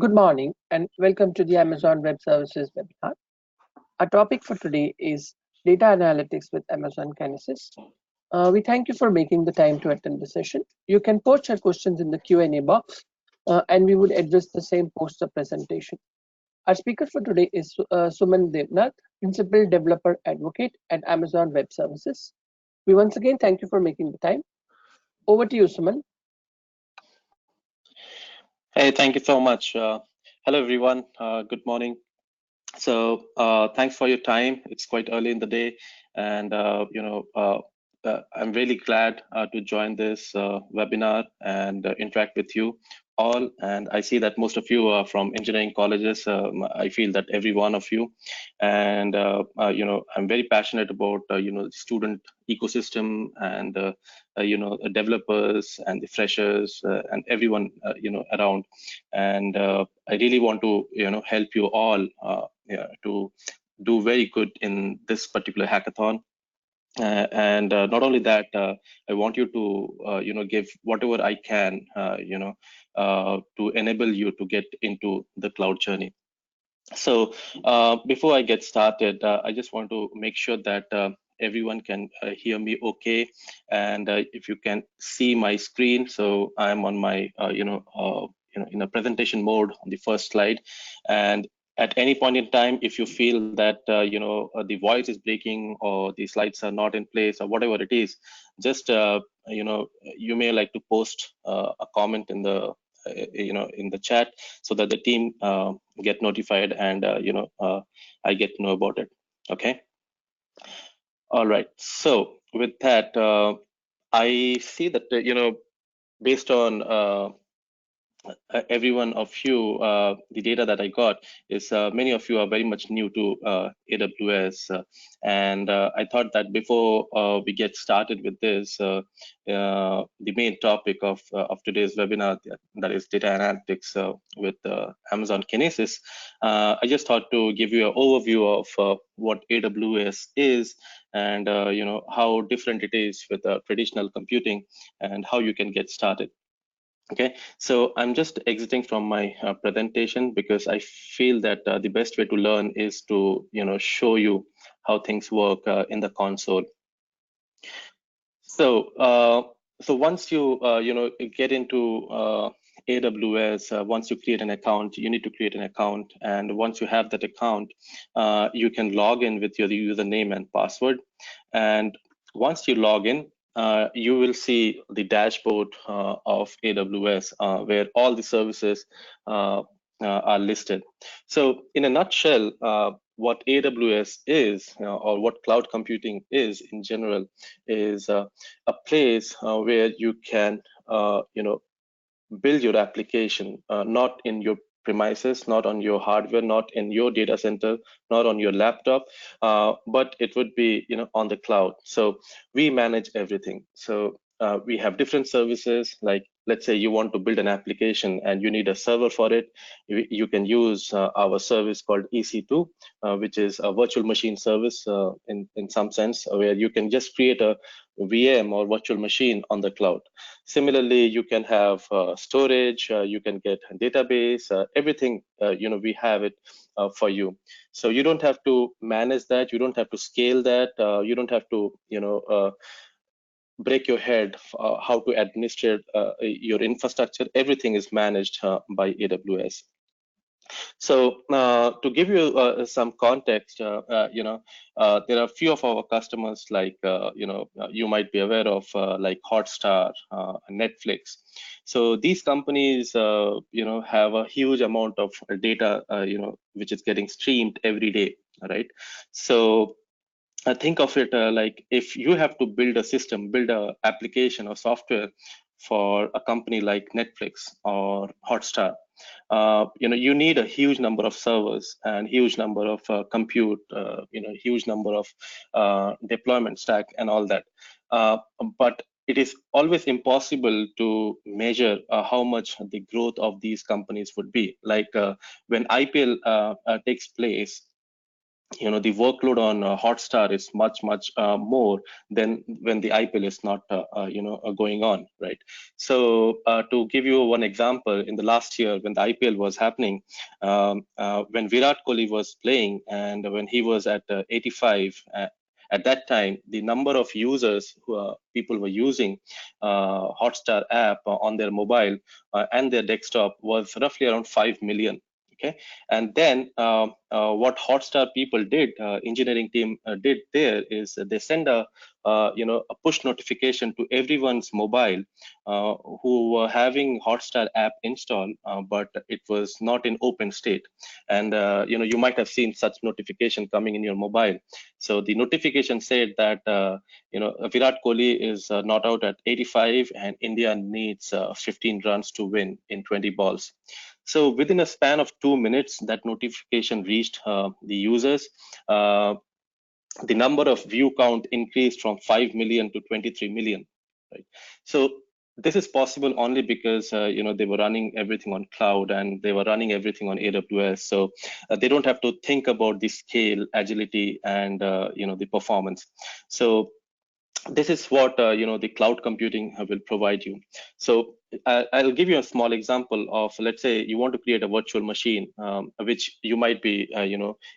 Good morning and welcome to the Amazon Web Services webinar. Our topic for today is data analytics with Amazon Kinesis. We thank you for making the time to attend the session. You can post your questions in the Q&A box and we would address the same post the presentation. Our speaker for today is Suman Devnath, Principal Developer Advocate at Amazon Web Services. We once again thank you for making the time. Over to you, Suman. Hey, thank you so much. Hello, everyone. Good morning. So thanks for your time. It's quite early in the day, and I'm really glad to join this webinar and interact with you all. And I see that most of you are from engineering colleges. I feel that every one of you, and I'm very passionate about the student ecosystem and the developers and the freshers and everyone around. And I really want to help you all to do very good in this particular hackathon. And not only that, I want you to give whatever I can to enable you to get into the cloud journey. So before I get started, I just want to make sure that everyone can hear me okay, and if you can see my screen. So I'm on my in a presentation mode on the first slide, and at any point in time, if you feel that the voice is breaking or the slides are not in place or whatever it is, just you may like to post a comment in the in the chat so that the team get notified and I get to know about it. Okay. All right. So with that, I see that based on every one of you, the data that I got is many of you are very much new to AWS, and I thought that before we get started with this, the main topic of today's webinar, that is data analytics with Amazon Kinesis, I just thought to give you an overview of what AWS is and how different it is with traditional computing and how you can get started. Okay, so I'm just exiting from my presentation because I feel that the best way to learn is to show you how things work in the console. So once you get into AWS, once you create an account, you need to create an account, and once you have that account, you can log in with your username and password. And once you log in, you will see the dashboard of AWS where all the services are listed. So in a nutshell, what AWS is, or what cloud computing is in general, is a place where you can build your application, not in your premises, not on your hardware, not in your data center, not on your laptop, but it would be on the cloud. So we manage everything. So we have different services, like let's say you want to build an application and you need a server for it. You can use our service called EC2, which is a virtual machine service in some sense, where you can just create a VM or virtual machine on the cloud. Similarly, you can have storage, you can get a database, everything, we have it for you. So you don't have to manage that, you don't have to scale that, you don't have to, break your head how to administrate your infrastructure. Everything is managed by AWS. So to give you some context, there are a few of our customers, like you might be aware of, like Hotstar, Netflix. So these companies, have a huge amount of data, which is getting streamed every day, right? So I think of it like if you have to build a system, build an application or software for a company like Netflix or Hotstar, you need a huge number of servers and huge number of compute, huge number of deployment stack and all that. But it is always impossible to measure how much the growth of these companies would be. Like when IPL takes place, the workload on Hotstar is much more than when the IPL is not going on, right? So to give you one example, in the last year when the IPL was happening, when Virat Kohli was playing and when he was at 85. At that time, the number of users people were using Hotstar app on their mobile and their desktop was roughly around 5 million. Okay, and then what Hotstar people did, engineering team did there is they send a push notification to everyone's mobile who were having Hotstar app installed, but it was not in open state. And you might have seen such notification coming in your mobile. So the notification said that Virat Kohli is not out at 85, and India needs 15 runs to win in 20 balls. So within a span of 2 minutes, that notification reached the users. The number of view count increased from 5 million to 23 million. Right. So this is possible only because they were running everything on cloud and they were running everything on AWS. So they don't have to think about the scale, agility, and the performance. So this is what the cloud computing will provide you. So I'll give you a small example of, let's say you want to create a virtual machine, which you might be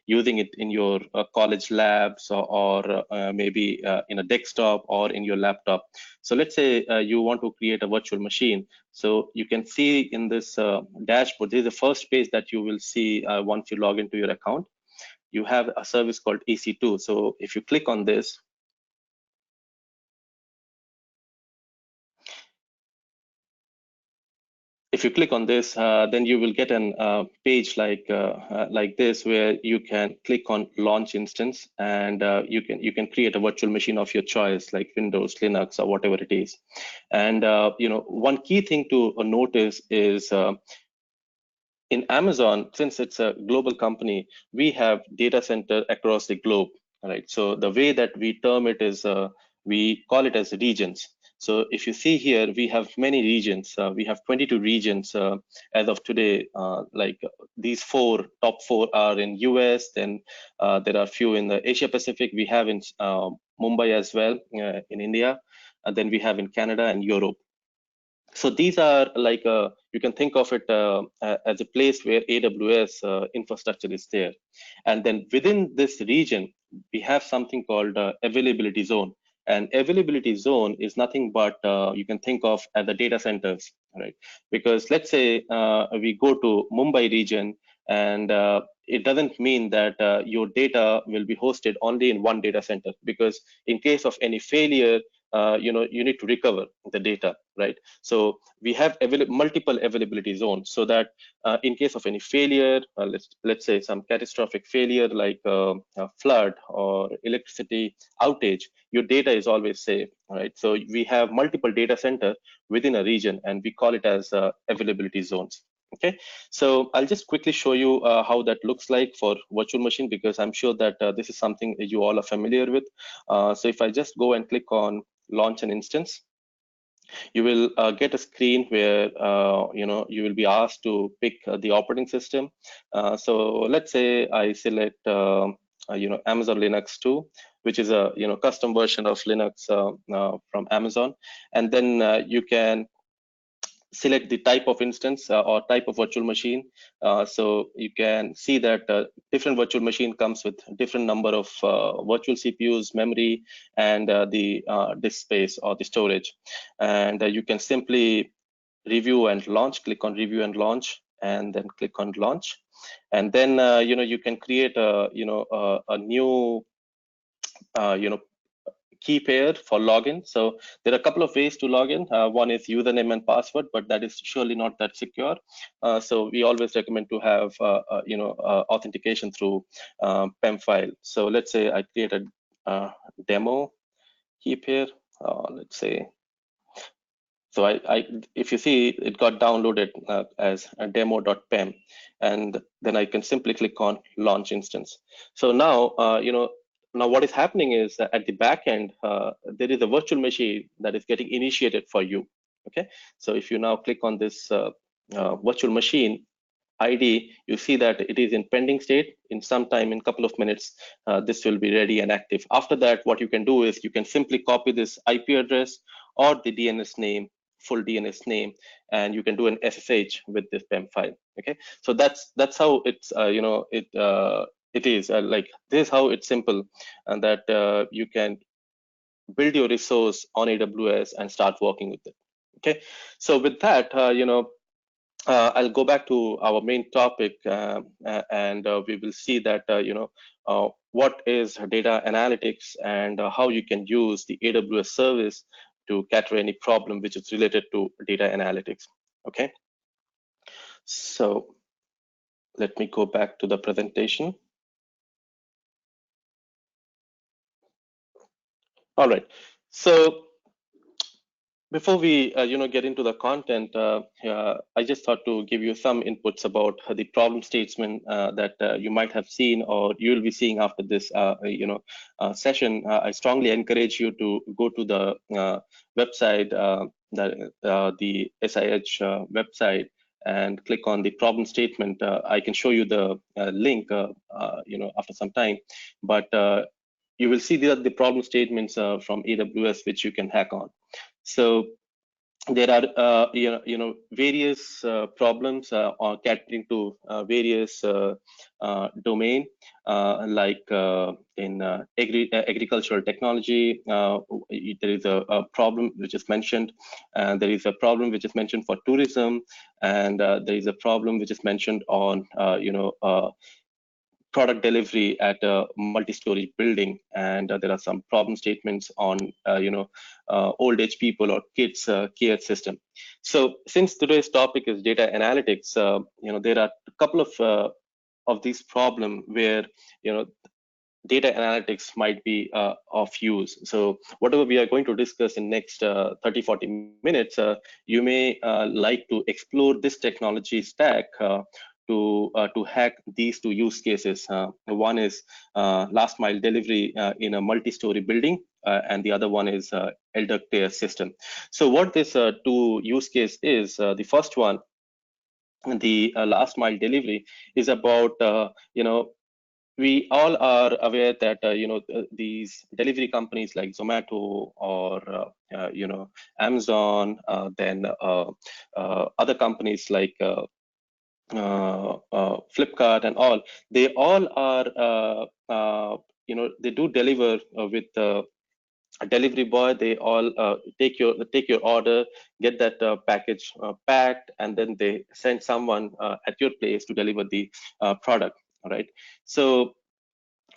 using it in your college labs or maybe in a desktop or in your laptop. So let's say you want to create a virtual machine. So you can see in this dashboard, this is the first page that you will see once you log into your account. You have a service called EC2. So if you click on this, if you click on this, then you will get an page like this, where you can click on launch instance, and you can create a virtual machine of your choice, like Windows, Linux, or whatever it is. And one key thing to notice is in Amazon, since it's a global company, we have data center across the globe, right? So the way that we term it is we call it as regions. So if you see here, we have many regions. We have 22 regions as of today. Like these top four are in US. Then there are a few in the Asia Pacific. We have in Mumbai as well, in India. And then we have in Canada and Europe. So these are like you can think of it as a place where AWS infrastructure is there. And then within this region, we have something called availability zone. And availability zone is nothing but you can think of as the data centers, right? Because let's say we go to Mumbai region, and it doesn't mean that your data will be hosted only in one data center, because in case of any failure, you need to recover the data, right? So we have multiple availability zones, so that in case of any failure, let's say some catastrophic failure like a flood or electricity outage, your data is always safe, right? So we have multiple data center within a region, and we call it as availability zones. Okay, so I'll just quickly show you how that looks like for virtual machine, because I'm sure that this is something that you all are familiar with. So if I just go and click on launch an instance, you will get a screen where you will be asked to pick the operating system. So let's say I select Amazon Linux 2, which is a custom version of Linux from Amazon, and then you can select the type of instance or type of virtual machine. So you can see that different virtual machine comes with different number of virtual CPUs, memory, and the disk space or the storage. And you can simply review and launch, click on review and launch, and then click on launch. And then you can create a new key pair for login. So there are a couple of ways to log in. One is username and password, but that is surely not that secure. So we always recommend to have authentication through PEM file. So let's say I create a demo key pair. Let's say. So if you see, it got downloaded as a demo.pem, and then I can simply click on launch instance. So now, now what is happening is that at the back end, there is a virtual machine that is getting initiated for you. Okay, so if you now click on this virtual machine, ID, you see that it is in pending state. In some time, in a couple of minutes, this will be ready and active. After that, what you can do is you can simply copy this IP address or the DNS name, full DNS name, and you can do an SSH with this PEM file. Okay, so that's how it's it is like this is how it's simple, and that you can build your resource on AWS and start working with it. Okay, so with that, I'll go back to our main topic, and we will see that what is data analytics and how you can use the AWS service to cater any problem which is related to data analytics. Okay, so let me go back to the presentation. All right, so before we get into the content, I just thought to give you some inputs about the problem statement that you might have seen or you'll be seeing after this session. I strongly encourage you to go to the website, the SIH website, and click on the problem statement. I can show you the link after some time, but you will see the problem statements from AWS which you can hack on. So there are various problems on catering to various domain, like in agricultural technology. There is a problem which is mentioned, and there is a problem which is mentioned for tourism, and there is a problem which is mentioned on product delivery at a multi-story building, and there are some problem statements on old age people or kids care system. So since today's topic is data analytics, there are a couple of these problem where data analytics might be of use. So whatever we are going to discuss in next 30-40 minutes, you may like to explore this technology stack to hack these two use cases. One is last mile delivery in a multi-story building, and the other one is elder care system. So what this two use case is, the first one, the last mile delivery, is about we all are aware that these delivery companies like Zomato or Amazon, then other companies like Flipkart and all, they all are they do deliver with a delivery boy. They all take your order, get that package packed, and then they send someone at your place to deliver the product. All right. So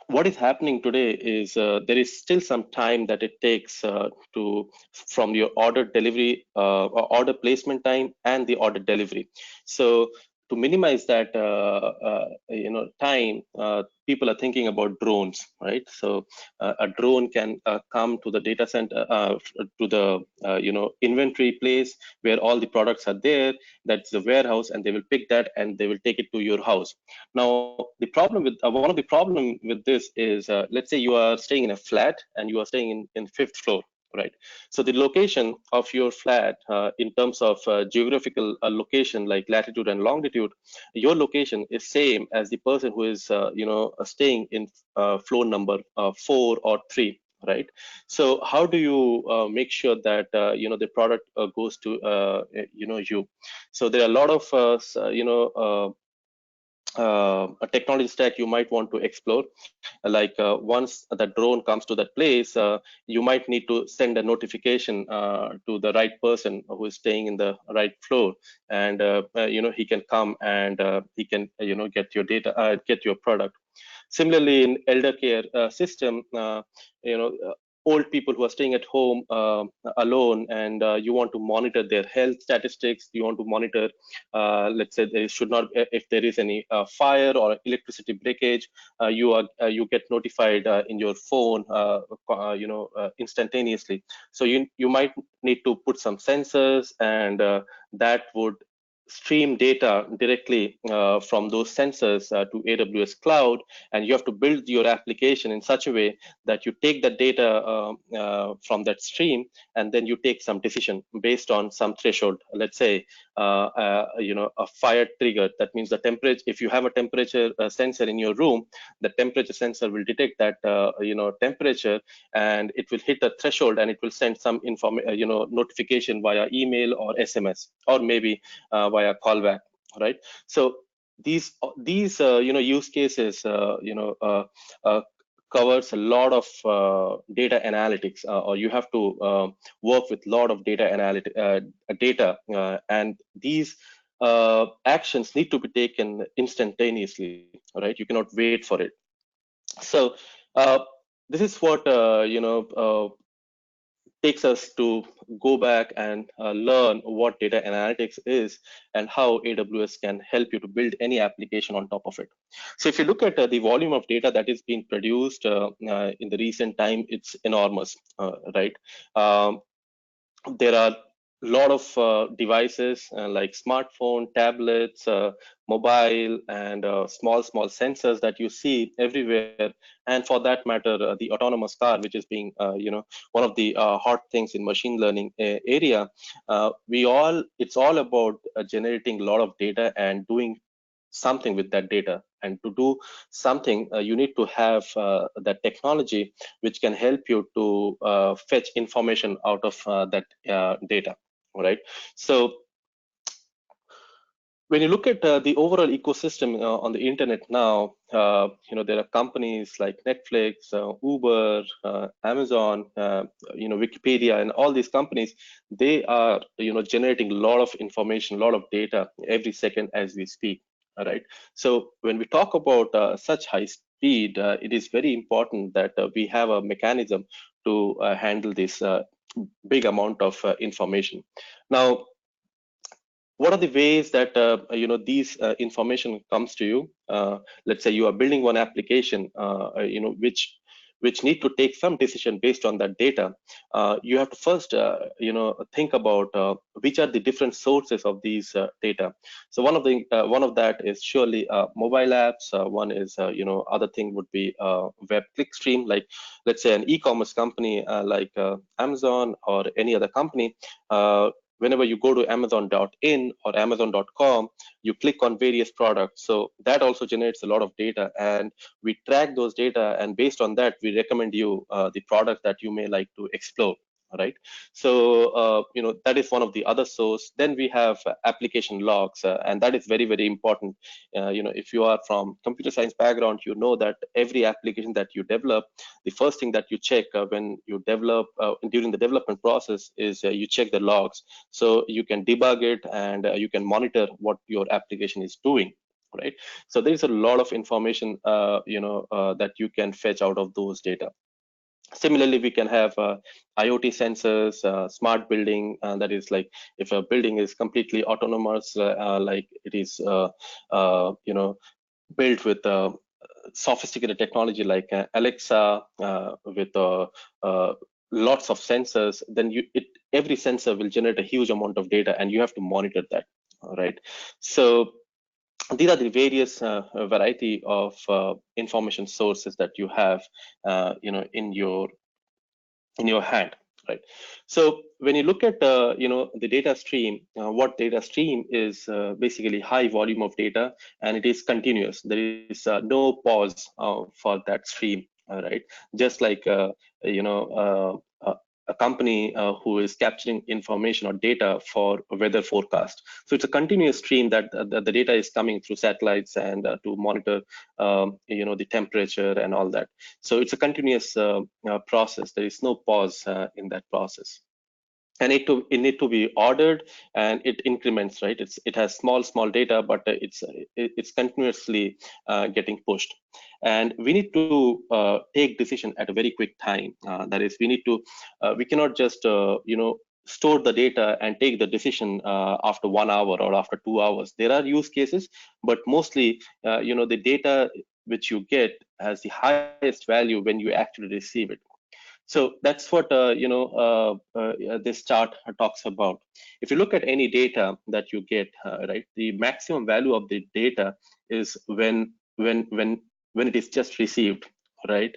what is happening today is there is still some time that it takes to from your order delivery or order placement time and the order delivery. So to minimize that time, people are thinking about drones, right? So a drone can come to the data center, to the inventory place where all the products are there. That's the warehouse, and they will pick that and they will take it to your house. Now, the problem with one of the problem with this is, let's say you are staying in a flat and you are staying in fifth floor, right? So the location of your flat, in terms of geographical location, like latitude and longitude, your location is same as the person who is staying in floor number 4 or 3, right? So how do you make sure that the product goes to you? So there are a lot of a technology stack you might want to explore. Like once that drone comes to that place, you might need to send a notification to the right person who is staying in the right floor, and he can come and he can get your data, get your product. Similarly, in elder care system, old people who are staying at home alone, and you want to monitor their health statistics. You want to monitor, let's say there should not, if there is any fire or electricity breakage, you get notified in your phone, instantaneously. So you might need to put some sensors, and that would stream data directly from those sensors to AWS cloud, and you have to build your application in such a way that you take the data from that stream, and then you take some decision based on some threshold. Let's say a fire trigger. That means the temperature. If you have a temperature sensor in your room, the temperature sensor will detect that temperature, and it will hit a threshold, and it will send some notification via email or SMS, or maybe via callback, right? So these use cases covers a lot of data analytics, or you have to work with a lot of data, and these actions need to be taken instantaneously, right? You cannot wait for it. So uh, this is what takes us to go back and learn what data analytics is and how AWS can help you to build any application on top of it. So if you look at the volume of data that is being produced in the recent time, it's enormous, right? There are a lot of devices like smartphone, tablets, mobile, and small sensors that you see everywhere. And for that matter, the autonomous car, which is being one of the hot things in machine learning area. It's all about generating a lot of data and doing something with that data. And to do something, you need to have that technology which can help you to fetch information out of that data, right? So when you look at the overall ecosystem on the internet now, there are companies like Netflix, Uber, Amazon, Wikipedia, and all these companies. They are generating a lot of information, a lot of data every second as we speak. All right. So when we talk about such high speed, it is very important that we have a mechanism to handle this big amount of information. Now, what are the ways that these information comes to you? Let's say you are building one application, which need to take some decision based on that data. You have to first think about which are the different sources of these data. So one of that is surely mobile apps. One is other thing would be web clickstream, like let's say an e-commerce company like Amazon or any other company. Whenever you go to amazon.in or amazon.com, you click on various products. So that also generates a lot of data, and we track those data, and based on that, we recommend you the product that you may like to explore. Right. So that is one of the other source. Then we have application logs, and that is very, very important. If you are from computer science background, you know that every application that you develop, the first thing that you check when you develop during the development process is you check the logs, so you can debug it, and you can monitor what your application is doing, right? So there's a lot of information that you can fetch out of those data. Similarly, we can have IoT sensors, smart building, that is like if a building is completely autonomous, like it is built with sophisticated technology like Alexa, with lots of sensors, then every sensor will generate a huge amount of data, and you have to monitor that, right? So these are the various variety of information sources that you have, in your hand, right? So when you look at the data stream, what data stream is basically high volume of data, and it is continuous. There is no pause for that stream, right? Just like a company who is capturing information or data for a weather forecast. So it's a continuous stream that the data is coming through satellites and to monitor the temperature and all that. So it's a continuous process. There is no pause in that process. And it need to be ordered, and it increments, right? It has small data, but it's continuously getting pushed, and we need to take decision at a very quick time. That is, we cannot just store the data and take the decision after 1 hour or after 2 hours. There are use cases, but mostly the data which you get has the highest value when you actually receive it. So that's what this chart talks about. If you look at any data that you get, right, the maximum value of the data is when it is just received, right?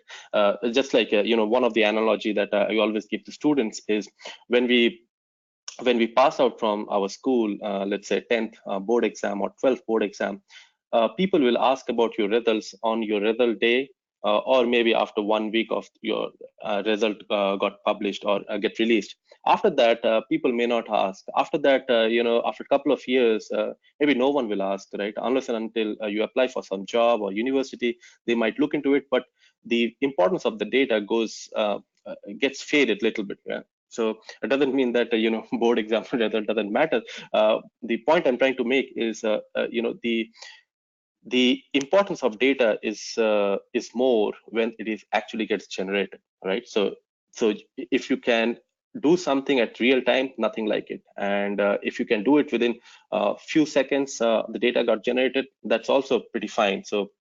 Just like one of the analogy that I always give to students is when we pass out from our school, let's say 10th board exam or 12th board exam, people will ask about your results on your result day, or maybe after 1 week of your result got published or get released. After that, people may not ask. After that, after a couple of years, maybe no one will ask, right? Unless and until you apply for some job or university, they might look into it. But the importance of the data gets faded a little bit. Yeah? So it doesn't mean that board exam result doesn't matter. The point I'm trying to make is the importance of data is more when it is actually gets generated, right? So if you can do something at real time, nothing like it. And if you can do it within a few seconds, the data got generated, that's also pretty fine. So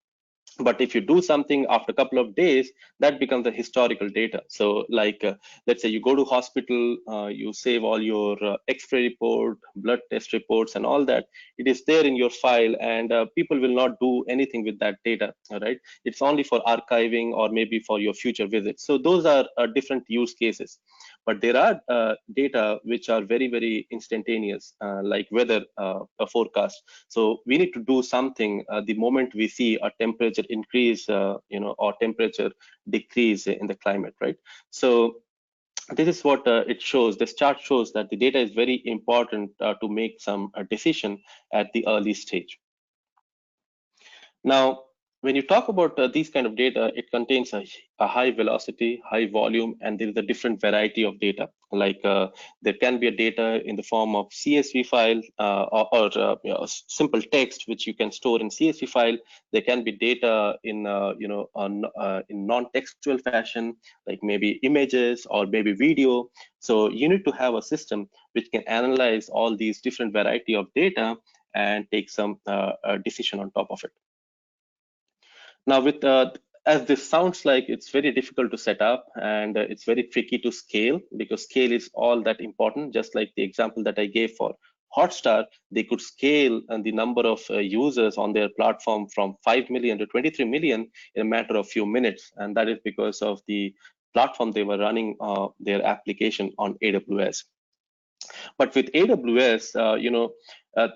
but if you do something after a couple of days, that becomes the historical data. So like let's say you go to hospital, you save all your x-ray report, blood test reports and all that. It is there in your file, and people will not do anything with that data, all right? It's only for archiving or maybe for your future visits. So those are different use cases. But there are data which are very, very instantaneous, like weather forecast. So we need to do something the moment we see a temperature increase, or temperature decrease in the climate, right? So this is what it shows. This chart shows that the data is very important to make some decision at the early stage. Now, when you talk about these kind of data, it contains a high velocity, high volume, and there is a different variety of data. Like there can be a data in the form of CSV file, or simple text which you can store in CSV file. There can be data in in non-textual fashion, like maybe images or maybe video. So you need to have a system which can analyze all these different variety of data and take some decision on top of it. Now, with as this sounds like it's very difficult to set up, and it's very tricky to scale, because scale is all that important. Just like the example that I gave for Hotstar, they could scale the number of users on their platform from 5 million to 23 million in a matter of few minutes, and that is because of the platform they were running their application on AWS. But with AWS,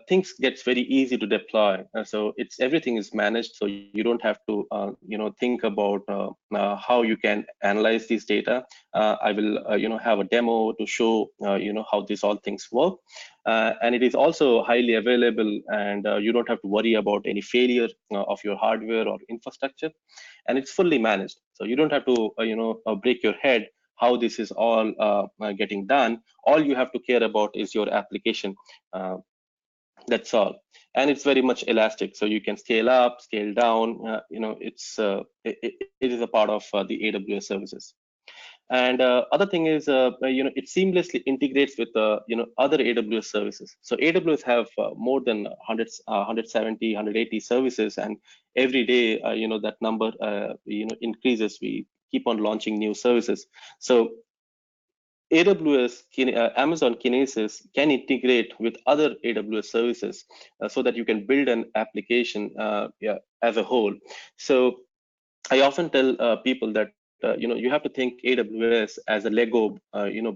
things gets very easy to deploy. So it's everything is managed, so you don't have to think about how you can analyze these data. I will have a demo to show how these all things work. And it is also highly available, and you don't have to worry about any failure of your hardware or infrastructure, and it's fully managed. So you don't have to break your head how this is all getting done. All you have to care about is your application. That's all. And it's very much elastic, so you can scale up, scale down. It is a part of the AWS services. And other thing is, it seamlessly integrates with other AWS services. So AWS have more than 170, 180 services, and every day, that number increases. We keep on launching new services. So AWS, Amazon Kinesis can integrate with other AWS services, so that you can build an application as a whole. So I often tell people that you have to think AWS as a Lego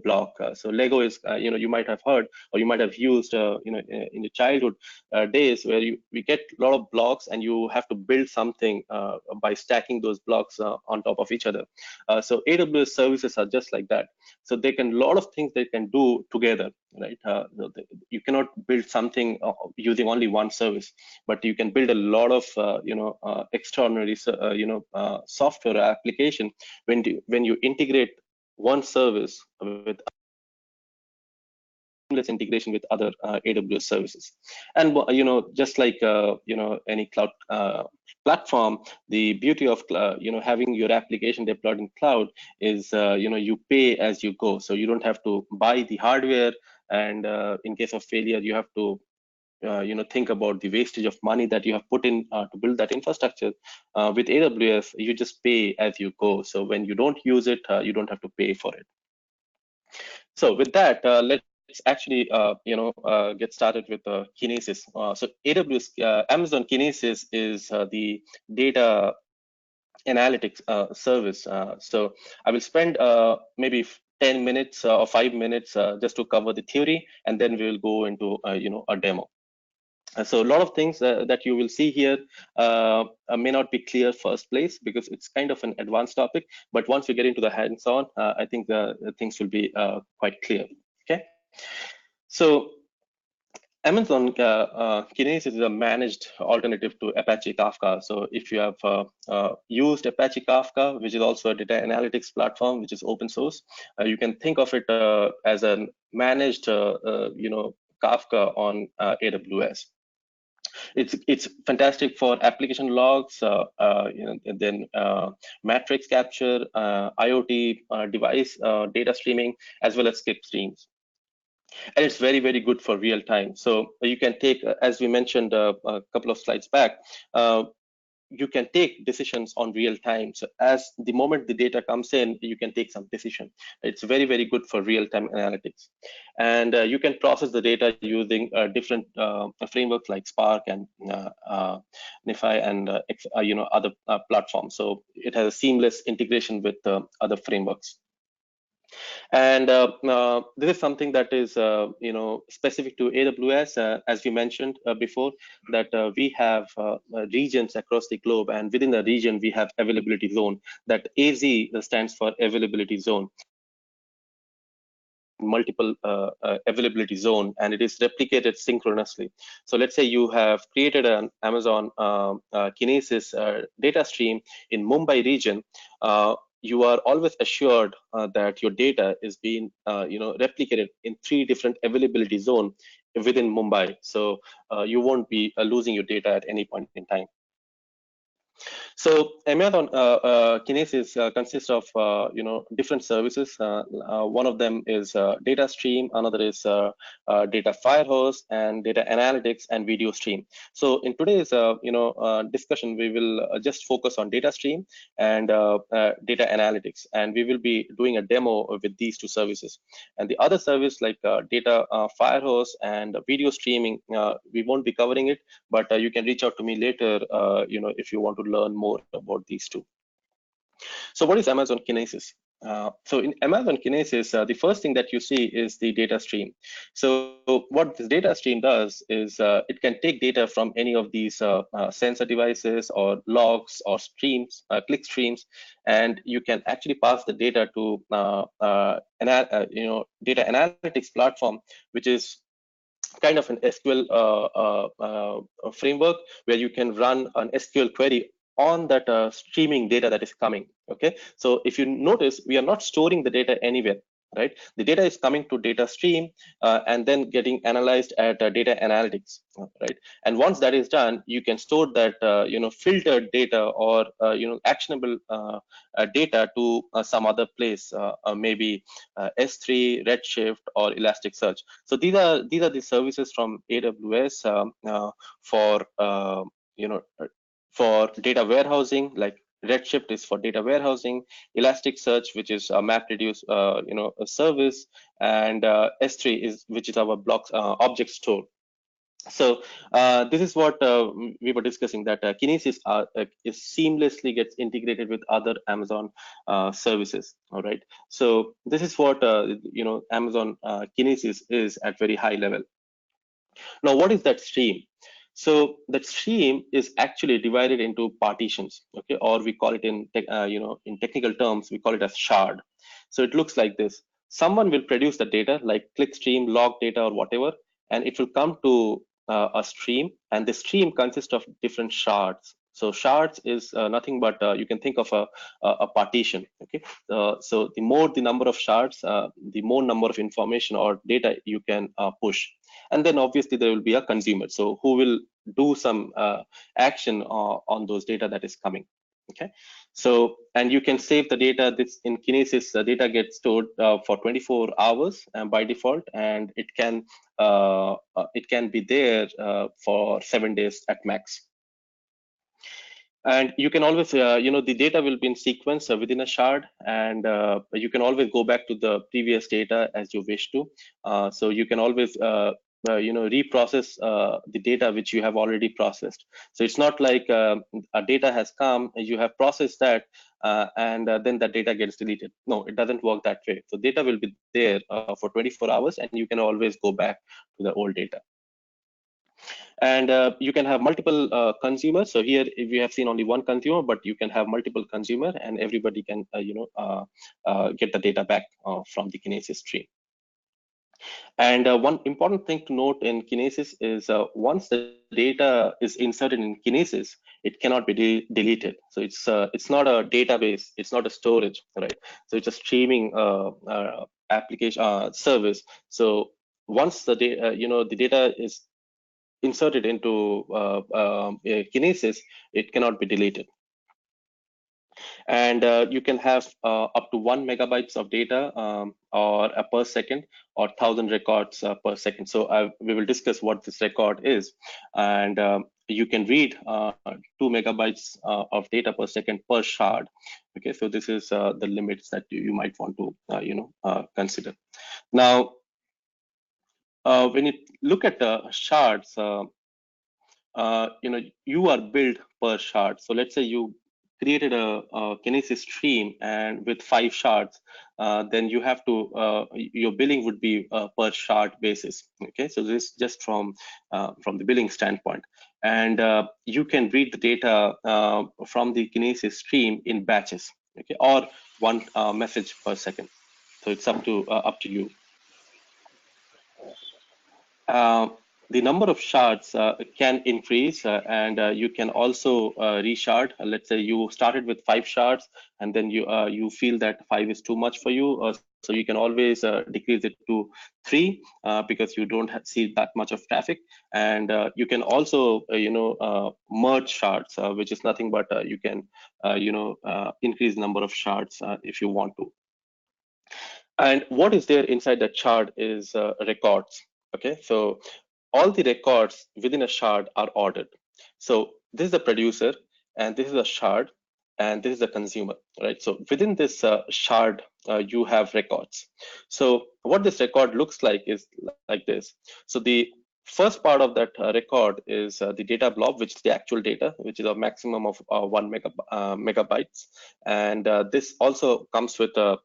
block. So Lego is you might have heard, or you might have used in your childhood days, where we get a lot of blocks and you have to build something by stacking those blocks on top of each other. So AWS services are just like that. So they can, a lot of things they can do together, right? You cannot build something using only one service, but you can build a lot of extraordinary software application when you integrate one service with seamless integration with other AWS services. And just like any cloud platform, the beauty of having your application deployed in cloud is you pay as you go. So you don't have to buy the hardware, and in case of failure, you have to think about the wastage of money that you have put in to build that infrastructure. With AWS, you just pay as you go. So when you don't use it, you don't have to pay for it. So with that, let's actually get started with Kinesis. So AWS Amazon Kinesis is the data analytics service. So I will spend maybe 10 minutes or 5 minutes just to cover the theory, and then we will go into a demo. So a lot of things that you will see here may not be clear first place because it's kind of an advanced topic. But once we get into the hands-on, I think the things will be quite clear. Okay. So Amazon Kinesis is a managed alternative to Apache Kafka. So if you have used Apache Kafka, which is also a data analytics platform, which is open source, you can think of it as a managed, Kafka on AWS. It's fantastic for application logs, and then matrix capture, IoT device data streaming, as well as skip streams. And it's very, very good for real time. So you can take, as we mentioned a couple of slides back, you can take decisions on real time. So as the moment the data comes in, you can take some decision. It's very, very good for real time analytics. And you can process the data using different frameworks like Spark and NiFi and other platforms. So it has a seamless integration with other frameworks. And this is something that is specific to AWS, as we mentioned before, that we have regions across the globe, and within the region we have availability zone. That AZ stands for availability zone. Multiple availability zone, and it is replicated synchronously. So let's say you have created an Amazon Kinesis data stream in Mumbai region. You are always assured that your data is being replicated in 3 different availability zone within Mumbai. So you won't be losing your data at any point in time. So Amazon Kinesis consists of different services. One of them is data stream, another is data firehose, and data analytics and video stream. So in today's discussion, we will just focus on data stream and data analytics, and we will be doing a demo with these 2 services. And the other service like data firehose and video streaming, we won't be covering it, but you can reach out to me later if you want to learn more about these 2. So what is Amazon Kinesis? So in Amazon Kinesis, the first thing that you see is the data stream. So what this data stream does is it can take data from any of these sensor devices or logs or streams, click streams, and you can actually pass the data to data analytics platform, which is kind of an SQL framework where you can run an SQL query on that streaming data that is coming. Okay, so if you notice, we are not storing the data anywhere, right? The data is coming to data stream and then getting analyzed at data analytics, right? And once that is done, you can store that filtered data or actionable data to some other place, maybe S3, Redshift, or Elasticsearch. So these are the services from AWS for for data warehousing. Like Redshift is for data warehousing, Elasticsearch, which is a MapReduce a service, and S3 is which is our blocks object store. So this is what we were discussing, that Kinesis is seamlessly gets integrated with other Amazon services. All right. So this is what Amazon Kinesis is at very high level. Now, what is that stream? So that stream is actually divided into partitions, okay, or we call it in in technical terms, we call it as shard. So it looks like this. Someone will produce the data like clickstream, log data, or whatever, and it will come to a stream, and the stream consists of different shards. So shards is nothing but you can think of a partition. Okay, so the more the number of shards, the more number of information or data you can push, and then obviously there will be a consumer, so who will do some action on those data that is coming. Okay, So, and you can save the data. This in Kinesis, the data gets stored for 24 hours by default, and it can be there for 7 days at max. And you can always, the data will be in sequence within a shard, and you can always go back to the previous data as you wish to. So you can always, reprocess the data which you have already processed. So it's not like a data has come, you have processed that, and then that data gets deleted. No, it doesn't work that way. So data will be there for 24 hours, and you can always go back to the old data. And you can have multiple consumers. So here we have seen only one consumer, but you can have multiple consumer, and everybody can get the data back from the Kinesis stream. And one important thing to note in Kinesis is once the data is inserted in Kinesis, it cannot be deleted. So it's not a database, it's not a storage, right? So it's a streaming application service. So once the the data is inserted into Kinesis, it cannot be deleted. And you can have up to 1 megabytes of data or per second, or 1,000 records per second. So we will discuss what this record is. And you can read 2 megabytes of data per second per shard. Okay, so this is the limits that you might want to consider. Now, when you look at shards, you are billed per shard. So let's say you created a Kinesis stream and with 5 shards, then you have to your billing would be per shard basis. Okay, so this is just from the billing standpoint, and you can read the data from the Kinesis stream in batches. Okay, or one message per second. So it's up to you. The number of shards can increase, and you can also reshard. Let's say you started with 5 shards, and then you feel that 5 is too much for you, so you can always decrease it to 3 because you don't see that much of traffic. And you can also merge shards, which is nothing but you can increase number of shards if you want to. And what is there inside that shard is records. Okay, so all the records within a shard are ordered. So this is the producer, and this is a shard, and this is the consumer, right? So within this shard, you have records. So what this record looks like is like this. So the first part of that record is the data blob, which is the actual data, which is a maximum of 1 megabytes. And this also comes with a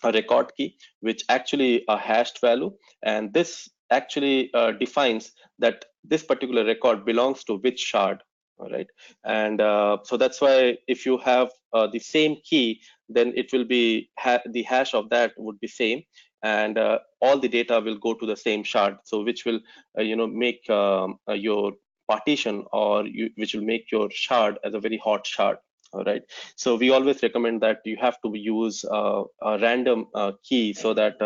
record key, which actually a hashed value, and this actually defines that this particular record belongs to which shard. All right, and so that's why if you have the same key, then it will be the hash of that would be same, and all the data will go to the same shard. So which will make your partition, or which will make your shard as a very hot shard. All right, so we always recommend that you have to use a random key, so that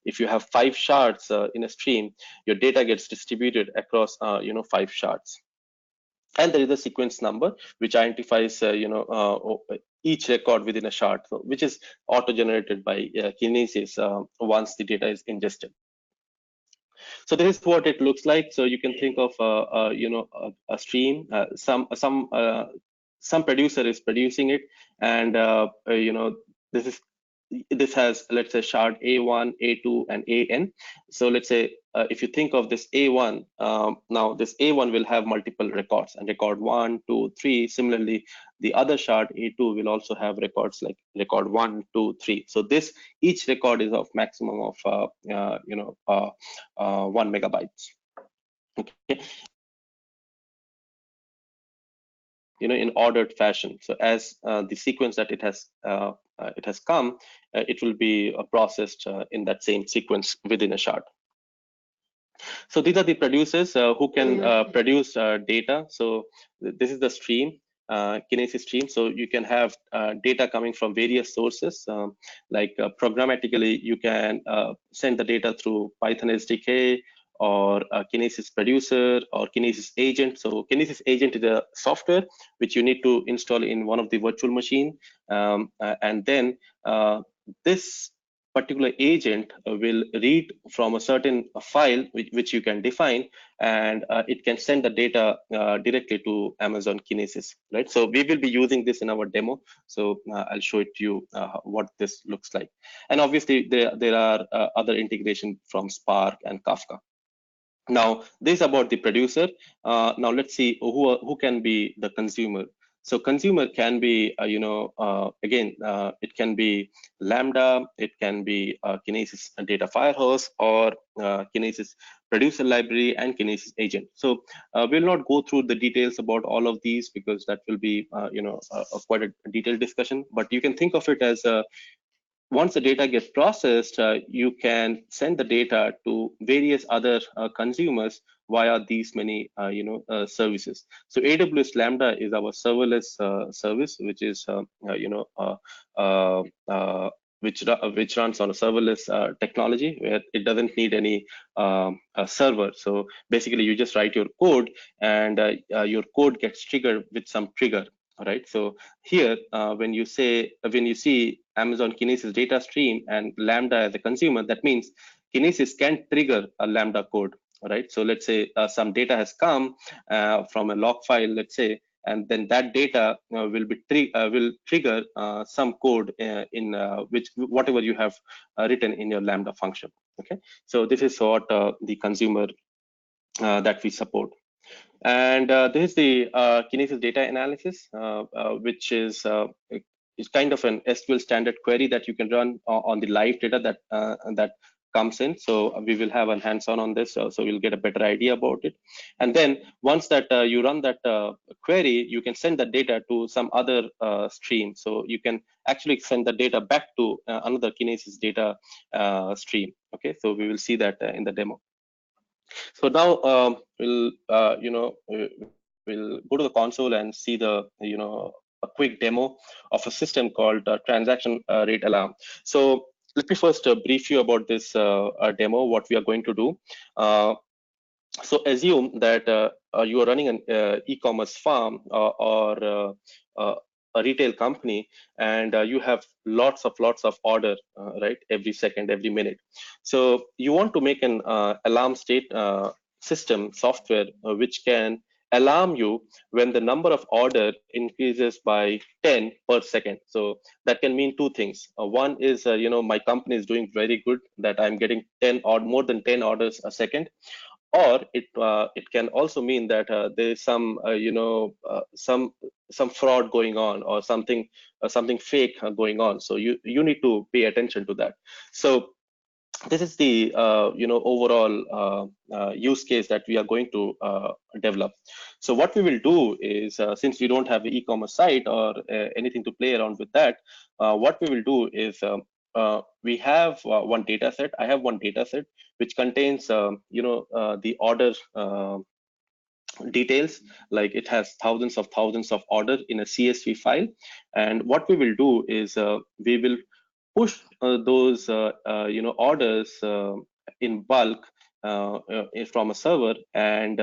if you have 5 shards in a stream, your data gets distributed across 5 shards. And there is a sequence number which identifies each record within a shard, so, which is auto-generated by Kinesis once the data is ingested. So this is what it looks like. So you can think of a stream. Some producer is producing it, and this has, let's say, shard A1, A2, and AN. So let's say if you think of this A1, now this A1 will have multiple records, and record 1, 2, 3. Similarly, the other shard A2 will also have records like record 1, 2, 3. So this each record is of maximum of 1 megabytes. Okay. In ordered fashion. So as the sequence that it has come, it will be processed in that same sequence within a shard. So these are the producers who can produce data. So this is the stream, Kinesis stream. So you can have data coming from various sources, like programmatically you can send the data through Python SDK, or Kinesis producer or Kinesis agent. So Kinesis agent is a software which you need to install in one of the virtual machine, and then this particular agent will read from a certain file which you can define, and it can send the data directly to Amazon Kinesis, right? So we will be using this in our demo. So I'll show it to you what this looks like. And obviously there are other integration from Spark and Kafka. Now this is about the producer. Now let's see who can be the consumer. So consumer can be, again, it can be Lambda, it can be Kinesis Data Firehouse, or Kinesis Producer Library and Kinesis Agent. So we'll not go through the details about all of these because that will be, quite a detailed discussion. But you can think of it as once the data gets processed, you can send the data to various other consumers via these many services. So AWS Lambda is our serverless service, which is uh, uh, which runs on a serverless technology where it doesn't need any server. So basically, you just write your code, and your code gets triggered with some trigger. All right. So here, when you see Amazon Kinesis data stream and Lambda as a consumer, that means Kinesis can trigger a Lambda code. All right. So let's say some data has come from a log file, let's say, and then that data will trigger some code in which whatever you have written in your Lambda function. Okay. So this is what the consumer that we support. And this is the Kinesis data analysis, which is kind of an SQL standard query that you can run on the live data that comes in. So we will have a hands-on on this, so you'll get a better idea about it. And then once that you run that query, you can send the data to some other stream. So you can actually send the data back to another Kinesis data stream. Okay, so we will see that in the demo. So now we'll go to the console and see the a quick demo of a system called transaction rate alarm. So let me first brief you about this demo, what we are going to do. So assume that you are running an e-commerce farm or a retail company, and you have lots of order, right, every second, every minute. So you want to make an alarm state system software which can alarm you when the number of order increases by 10 per second. So that can mean two things. One is my company is doing very good, that I'm getting 10 or more than 10 orders a second, or it can also mean that there is some some fraud going on, or something fake going on. So you need to pay attention to that. So this is the overall use case that we are going to develop. So what we will do is, since we don't have an e-commerce site or anything to play around with that, what we will do is, we have one data set. I have one data set which contains the order details. Like it has thousands of orders in a CSV file, and what we will do is we will push those orders in bulk from a server, and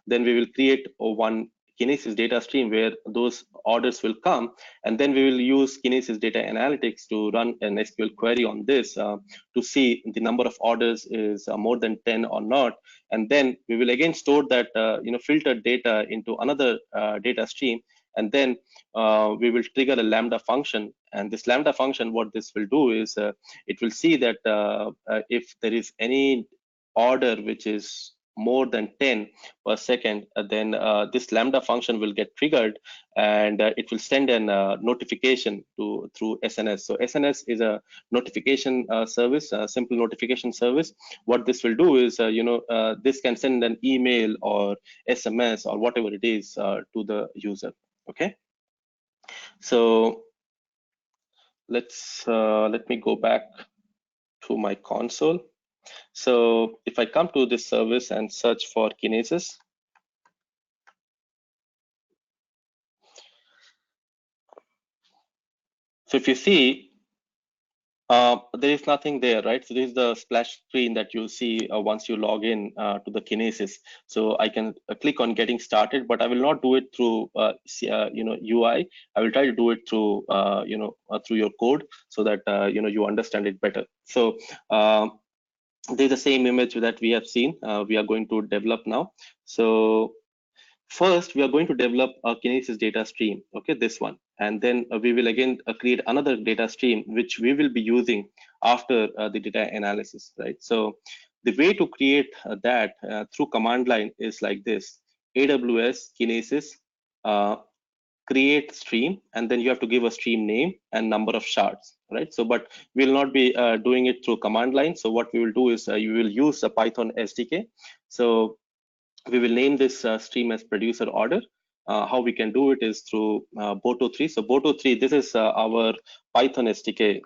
then we will create one Kinesis data stream where those orders will come, and then we will use Kinesis data analytics to run an SQL query on this to see the number of orders is more than 10 or not, and then we will again store that filtered data into another data stream, and then we will trigger a Lambda function. And this Lambda function, what this will do is it will see that if there is any order which is more than 10 per second, then this Lambda function will get triggered, and it will send an notification through SNS. So SNS is a notification service, a simple notification service. What this will do is, this can send an email or SMS or whatever it is to the user. Okay. So let me go back to my console. So if I come to this service and search for Kinesis, so if you see there is nothing there, right? So this is the splash screen that you see once you log in to the Kinesis. So I can click on getting started, but I will not do it through UI. I will try to do it through through your code so that you understand it better. So there's the same image that we have seen. We are going to develop now. So first, we are going to develop a Kinesis data stream, okay, this one. And then we will again create another data stream, which we will be using after the data analysis, right? So the way to create that through command line is like this: AWS Kinesis create stream, and then you have to give a stream name and number of shards, right? So, but we'll not be doing it through command line. So what we will do is you will use a Python SDK. So we will name this stream as producer order. How we can do it is through Boto3. So Boto3, this is our Python SDK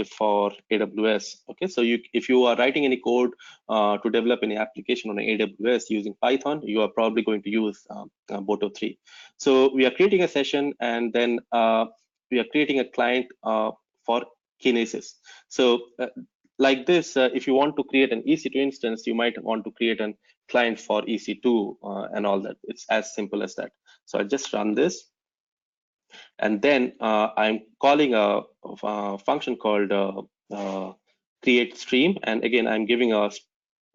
for AWS. Okay, so if you are writing any code to develop any application on AWS using Python, you are probably going to use Boto3. So we are creating a session, and then we are creating a client for Kinesis. So like this, if you want to create an EC2 instance, you might want to create a client for EC2 and all that. It's as simple as that. So I just run this, and then I'm calling a function called create stream, and again I'm giving a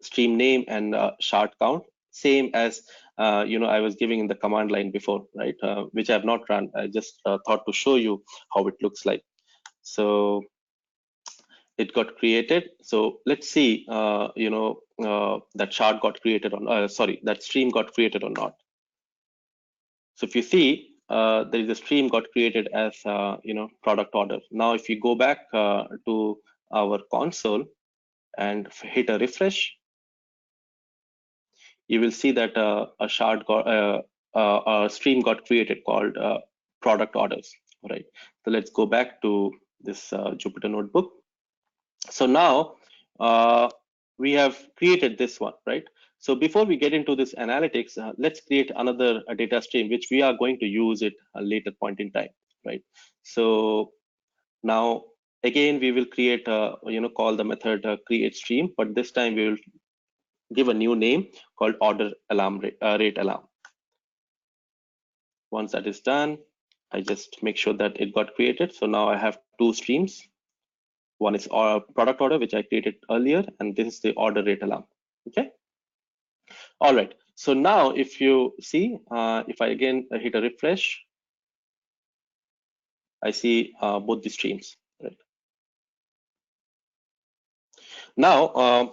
stream name and shard count, same as I was giving in the command line before, right? Which I have not run. I just thought to show you how it looks like. So it got created. So let's see, that shard got created or that stream got created or not. So if you see, there is a stream got created as product order. Now, if you go back to our console and hit a refresh, you will see that a stream got created called product orders. All right. So let's go back to this Jupyter notebook. So now we have created this one, right? So before we get into this analytics, let's create another data stream, which we are going to use at a later point in time, right? So now again, we will create, call the method create stream, but this time we will give a new name called order alarm rate alarm. Once that is done, I just make sure that it got created. So now I have two streams. One is our product order, which I created earlier, and this is the order rate alarm. Okay. All right. So now, if you see, if I again hit a refresh, I see both the streams. Right. Now,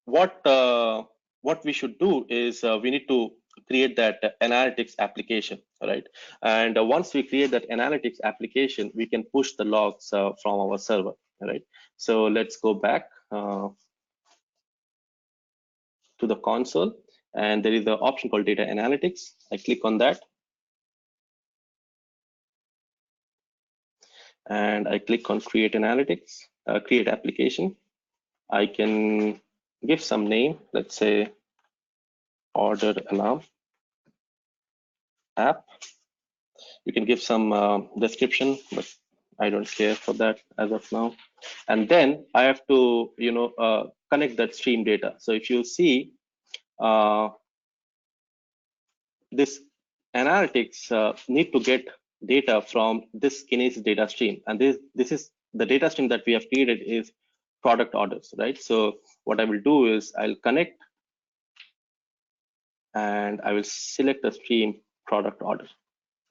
what we should do is we need to create that analytics application, right? And once we create that analytics application, we can push the logs from our server, right? So let's go back to the console, and there is an option called data analytics. I click on that, and I click on create analytics, create application. I can give some name, let's say order alarm app. You can give some description, but I don't care for that as of now. And then I have to, connect that stream data. So if you see this analytics need to get data from this Kinesis data stream, and this is the data stream that we have created is product orders, right? So what I will do is I'll connect, and I will select the stream product order.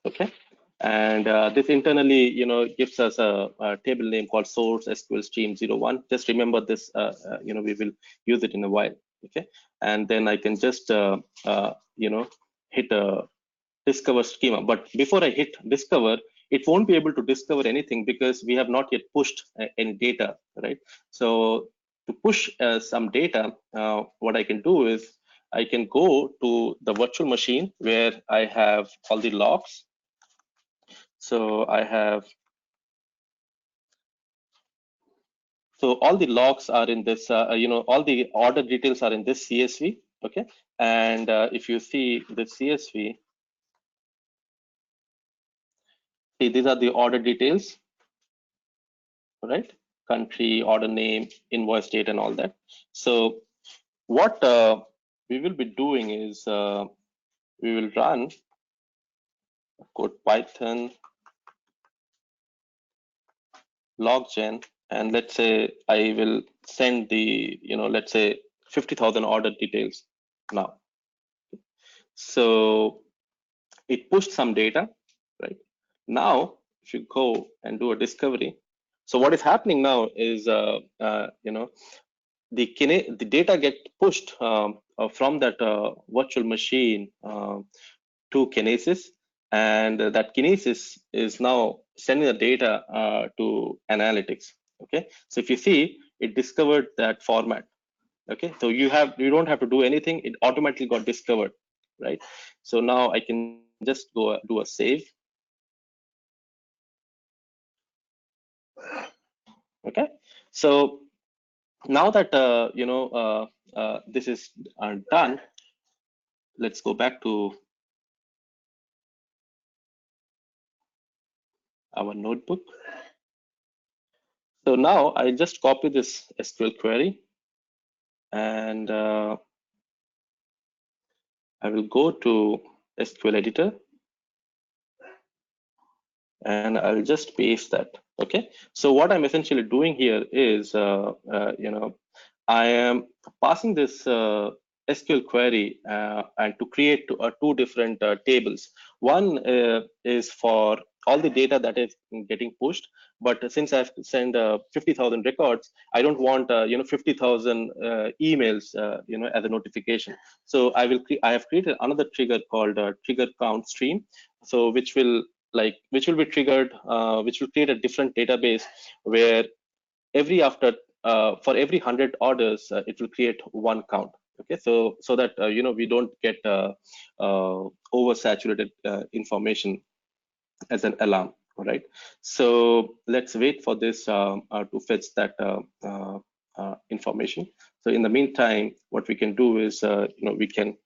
Okay, and this internally, gives us a table name called source SQL stream 01. Just remember this, we will use it in a while. Okay, and then I can just, hit a discover schema. But before I hit discover, it won't be able to discover anything because we have not yet pushed any data, right? So to push some data, what I can do is I can go to the virtual machine where I have all the logs. So I have, so all the logs are in this, all the order details are in this CSV, okay? And if you see the CSV, see, these are the order details. right? Country, order name, invoice date, and all that. So what we will be doing is we will run code Python loggen, and let's say I will send the, let's say 50,000 order details now. So it pushed some data, right? Now, if you go and do a discovery, so what is happening now is, the data get pushed from that virtual machine to Kinesis, and that Kinesis is now sending the data to analytics. Okay, so if you see, it discovered that format. Okay, so you don't have to do anything; it automatically got discovered, right? So now I can just go do a save. Okay, so now that this is done, let's go back to our notebook. So now I just copy this SQL query, and I will go to SQL editor, and I'll just paste that. Okay, so what I'm essentially doing here is, I am passing this SQL query and to create two different tables. One is for all the data that is getting pushed, but since I've sent 50,000 records, I don't want 50,000 emails as a notification. So I have created another trigger called trigger count stream, so which will be triggered, which will create a different database where for every 100 orders, it will create one count. Okay, so that we don't get oversaturated information as an alarm. All right, so let's wait for this to fetch that information. So in the meantime, what we can do is we can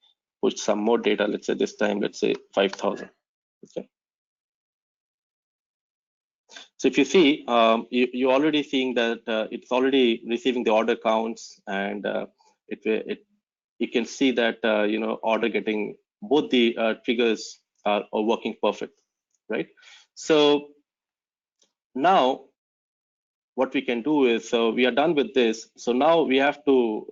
push some more data. Let's say this time, let's say 5,000. Okay. So if you see, you're already seeing that it's already receiving the order counts, and you can see that order getting both the triggers are working perfect, right? So now what we can do is, so we are done with this. So now we have to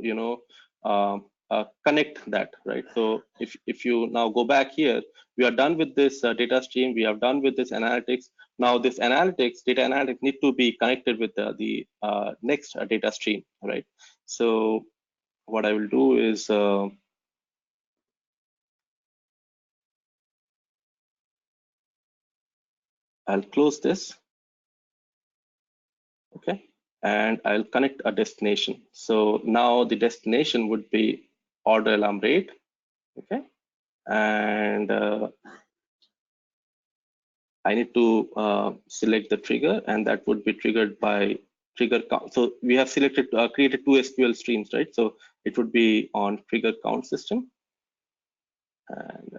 connect that, right? So if you now go back here, we are done with this data stream. We are done with this analytics. Now this data analytics need to be connected with the next data stream, right? So what I will do is I'll close this, okay, and I'll connect a destination. So now the destination would be order alarm rate, okay, and I need to select the trigger, and that would be triggered by trigger count. So we have selected created two SQL streams, right? So it would be on trigger count system, and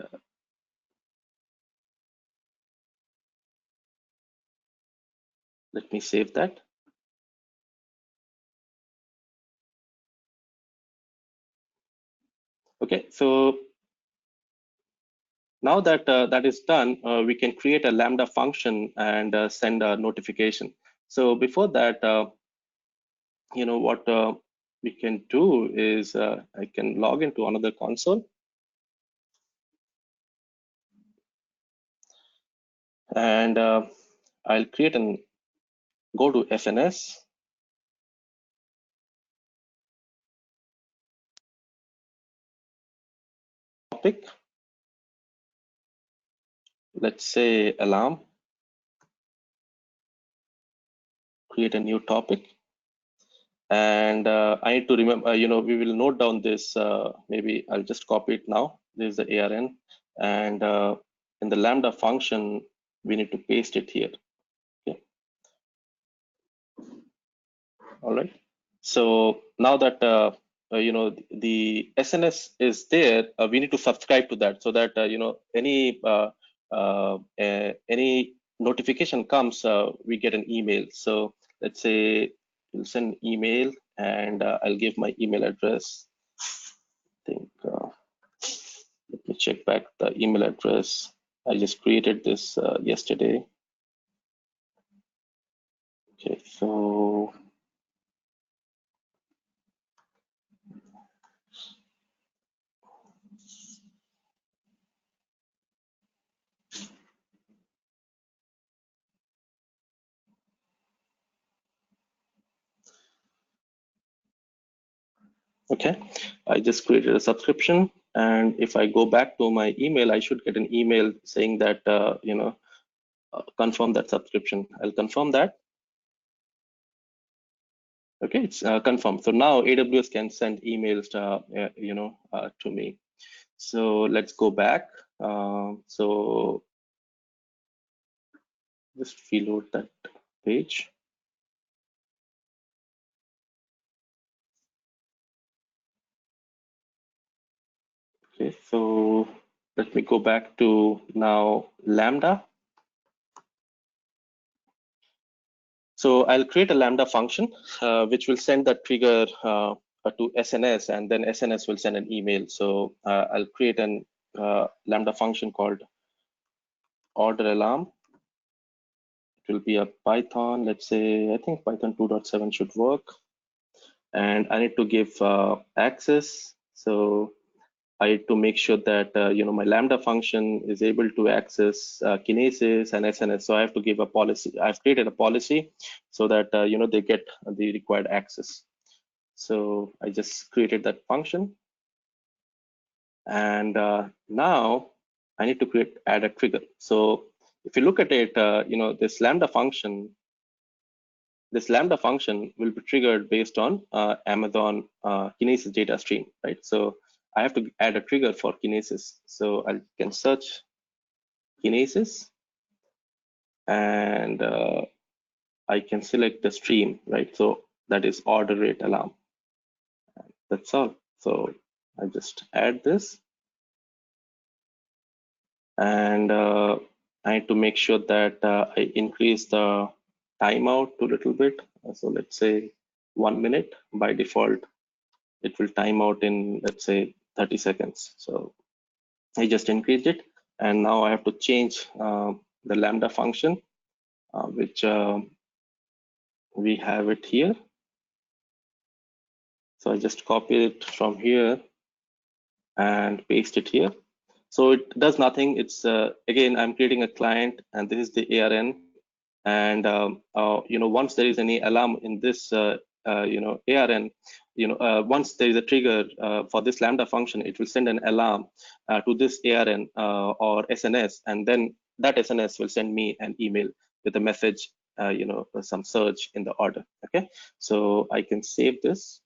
let me save that. Okay, so now that that is done, we can create a Lambda function and send a notification. So before that, what we can do is I can log into another console, and I'll create and go to SNS. Topic, let's say alarm, create a new topic, and I need to remember, we will note down this, maybe I'll just copy it now. This is the ARN, and in the Lambda function, we need to paste it here. Okay. All right. So now that the SNS is there, we need to subscribe to that, so that any notification comes, we get an email. So let's say you'll send email, and I'll give my email address. I think let me check back the email address. I just created this yesterday. Okay, so okay, I just created a subscription, and if I go back to my email, I should get an email saying that confirm that subscription. I'll confirm that. Okay, it's confirmed. So now AWS can send emails to me. So let's go back. So just reload that page. Okay, so let me go back to now Lambda. So I'll create a Lambda function, which will send that trigger to SNS, and then SNS will send an email. So I'll create an Lambda function called order alarm. It will be a Python, let's say, I think Python 2.7 should work. And I need to give access. So I need to make sure that my Lambda function is able to access Kinesis and SNS. So I have to give a policy. I've created a policy so that they get the required access. So I just created that function, and now I need to add a trigger. So if you look at it, this Lambda function will be triggered based on Amazon Kinesis data stream, right? So I have to add a trigger for Kinesis. So I can search Kinesis, and I can select the stream, right? So that is order rate alarm. That's all. So I just add this, and I need to make sure that I increase the timeout to a little bit. So let's say 1 minute. By default, it will time out in, let's say, 30 seconds. So I just increased it, and now I have to change the Lambda function, which we have it here. So I just copy it from here and paste it here. So it does nothing. It's again, I'm creating a client, and this is the ARN. And once there is any alarm in this ARN, once there is a trigger for this Lambda function, it will send an alarm to this ARN or SNS, and then that SNS will send me an email with a message, some surge in the order. Okay, so I can save this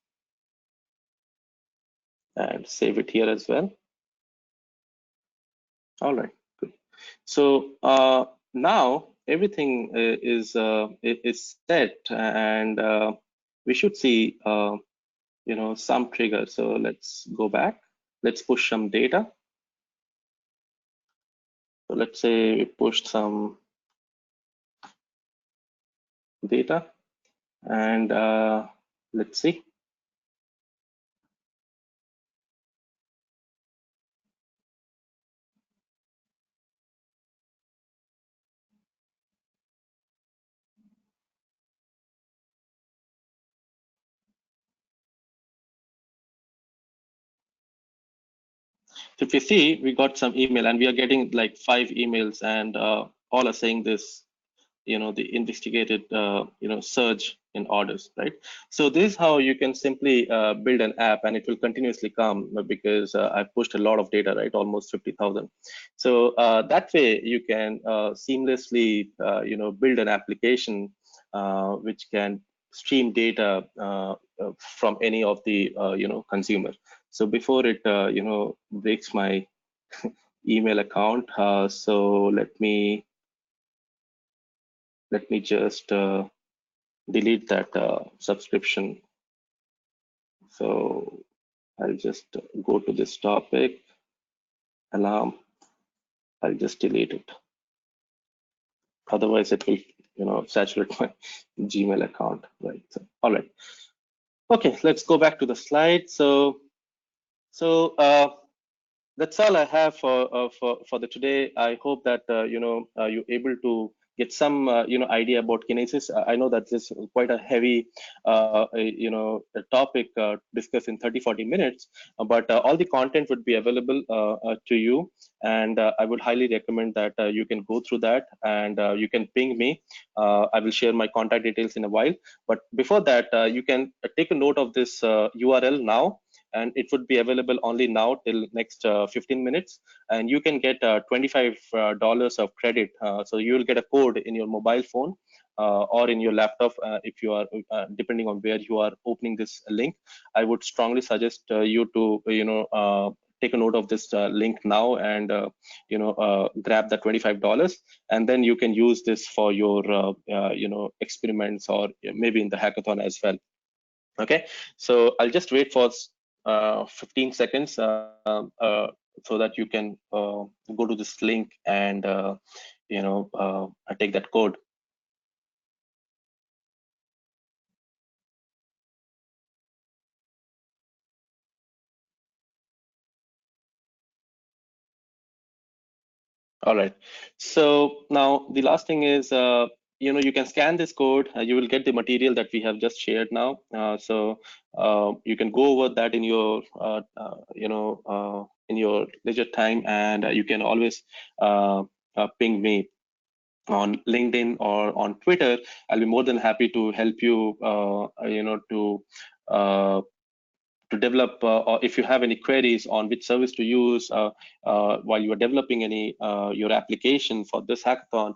and save it here as well. All right, good. So now everything is set, and we should see some trigger. So let's go back. Let's push some data. So let's say we pushed some data, and let's see. So if you see, we got some email, and we are getting like 5 emails, and all are saying this, the investigated, surge in orders, right? So this is how you can simply build an app, and it will continuously come, because I pushed a lot of data, right? Almost 50,000. So that way you can seamlessly, build an application which can stream data from any of the, consumer. So before it, breaks my email account, so let me just delete that subscription. So I'll just go to this topic, alarm. I'll just delete it. Otherwise, it will saturate my Gmail account, right? So, all right. Okay, let's go back to the slide. So that's all I have for the today. I hope that you're able to get some idea about Kinesis. I know that this is quite a heavy a topic discussed in 30-40 minutes, but all the content would be available to you, and I would highly recommend that you can go through that, and you can ping me. I will share my contact details in a while, but before that, you can take a note of this URL now, and it would be available only now till next 15 minutes, and you can get $25 of credit. So you will get a code in your mobile phone or in your laptop if you are depending on where you are opening this link. I would strongly suggest you to take a note of this link now, and grab the $25, and then you can use this for your experiments, or maybe in the hackathon as well. Okay, so I'll just wait for 15 seconds so that you can go to this link and take that code. All right, so now the last thing is you can scan this code. You will get the material that we have just shared now. So you can go over that in your in your leisure time, and you can always ping me on LinkedIn or on Twitter. I'll be more than happy to help you uh, to develop, or if you have any queries on which service to use while you are developing any your application for this hackathon.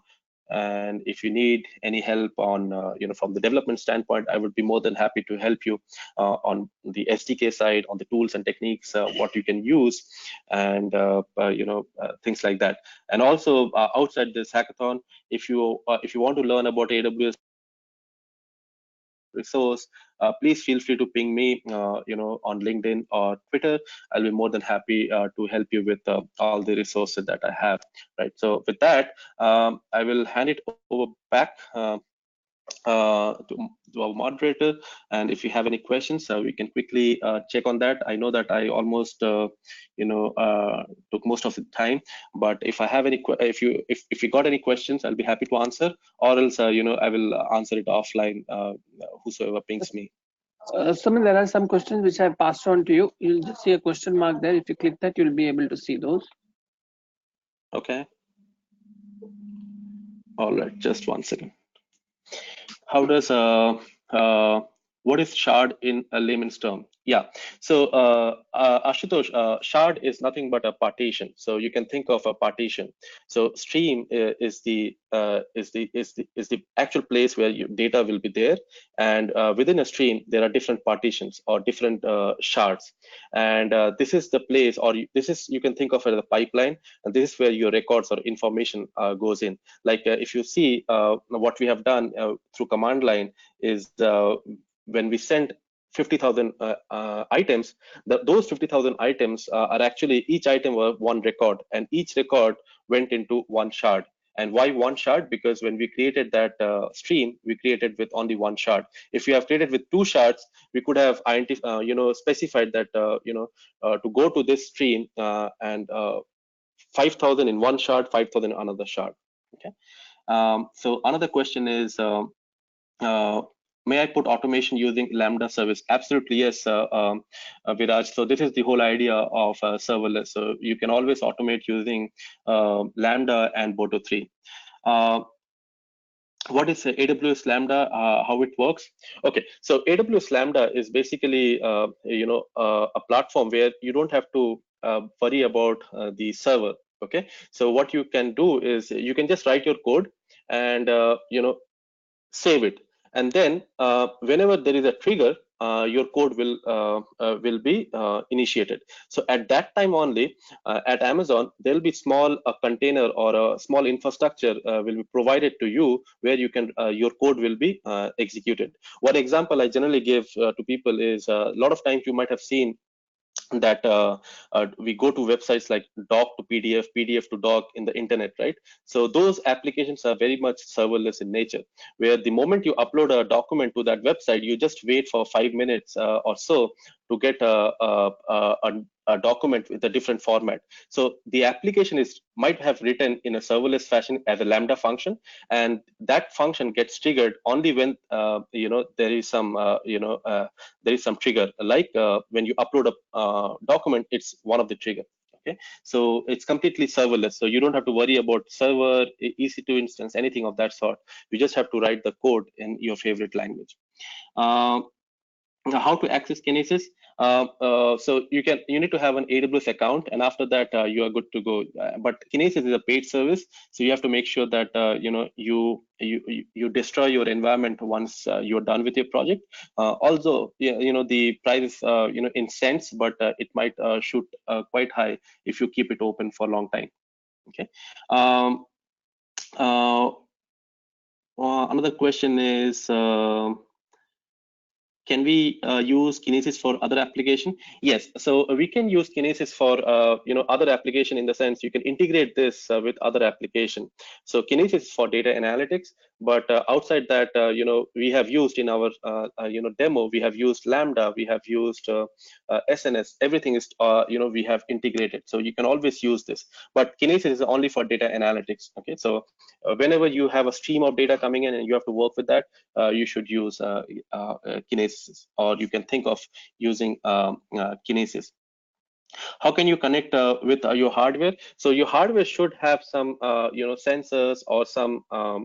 And if you need any help on from the development standpoint, I would be more than happy to help you on the SDK side, on the tools and techniques, what you can use, and things like that. And also outside this hackathon, if you want to learn about AWS resource, please feel free to ping me on LinkedIn or Twitter. I'll be more than happy to help you with all the resources that I have. Right, so with that, I will hand it over back to our moderator, and if you have any questions, we can quickly check on that. I know that I almost took most of the time, but if I have any if you got any questions, I'll be happy to answer, or else I will answer it offline, whosoever pings me. Suman, there are some questions which I have passed on to you. You'll just see a question mark there. If you click that, you'll be able to see those. Okay, all right, just one second. How does what is shard in a layman's term? Yeah, so Ashutosh, shard is nothing but a partition. So you can think of a partition. So stream is the actual place where your data will be there, and within a stream there are different partitions or different shards, and this is the place, or this is, you can think of it as a pipeline, and this is where your records or information goes in. Like if you see what we have done through command line is when we send 50,000 items, those 50,000 items are actually, each item was one record, and each record went into one shard. And why one shard? Because when we created that stream, we created with only one shard. If we have created with two shards, we could have specified that to go to this stream and 5,000 in one shard, 5,000 in another shard. Okay. So another question is, may I put automation using Lambda service? Absolutely, yes, Viraj. So this is the whole idea of serverless. So you can always automate using Lambda and Boto 3. What is AWS Lambda? How it works? Okay, so AWS Lambda is basically a platform where you don't have to worry about the server. Okay, so what you can do is you can just write your code and save it, and then whenever there is a trigger, your code will be initiated. So at that time only, at Amazon, there will be small container or a small infrastructure will be provided to you, where you can your code will be executed. One example I generally give to people is, a lot of times you might have seen that we go to websites like doc to pdf, pdf to doc in the internet, right? So those applications are very much serverless in nature, where the moment you upload a document to that website, you just wait for 5 minutes or so to get a document with a different format. So the application is might have written in a serverless fashion as a lambda function, and that function gets triggered only when there is some there is some trigger, like when you upload a document, it's one of the trigger. Okay, so it's completely serverless, so you don't have to worry about server, EC2 instance, anything of that sort. You just have to write the code in your favorite language. Um, now, how to access Kinesis? So you need to have an AWS account, and after that you are good to go. But Kinesis is a paid service, so you have to make sure that you destroy your environment once you're done with your project. Also, the price is in cents, but it might shoot quite high if you keep it open for a long time. Okay. Um, uh, Another question is. Can we use Kinesis for other application? Yes, so we can use Kinesis for other application, in the sense you can integrate this with other application. So Kinesis is for data analytics, but outside that, we have used in our demo, we have used Lambda, we have used SNS. Everything is we have integrated, so you can always use this. But Kinesis is only for data analytics. Okay, so whenever you have a stream of data coming in and you have to work with that, you should use Kinesis, or you can think of using Kinesis. How can you connect with your hardware? So your hardware should have some sensors, or some uh,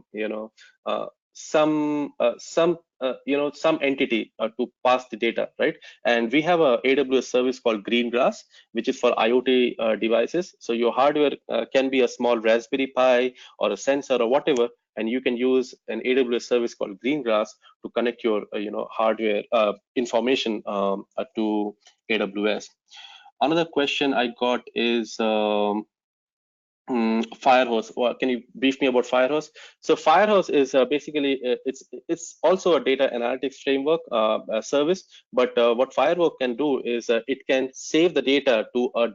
some entity to pass the data, right? And we have a AWS service called Greengrass, which is for IoT devices. So your hardware can be a small Raspberry Pi or a sensor or whatever, and you can use an AWS service called Greengrass to connect your hardware information to AWS. Another question I got is Firehose. Well, can you brief me about Firehose? So Firehose is basically it's also a data analytics framework service, but what Firehose can do is it can save the data to a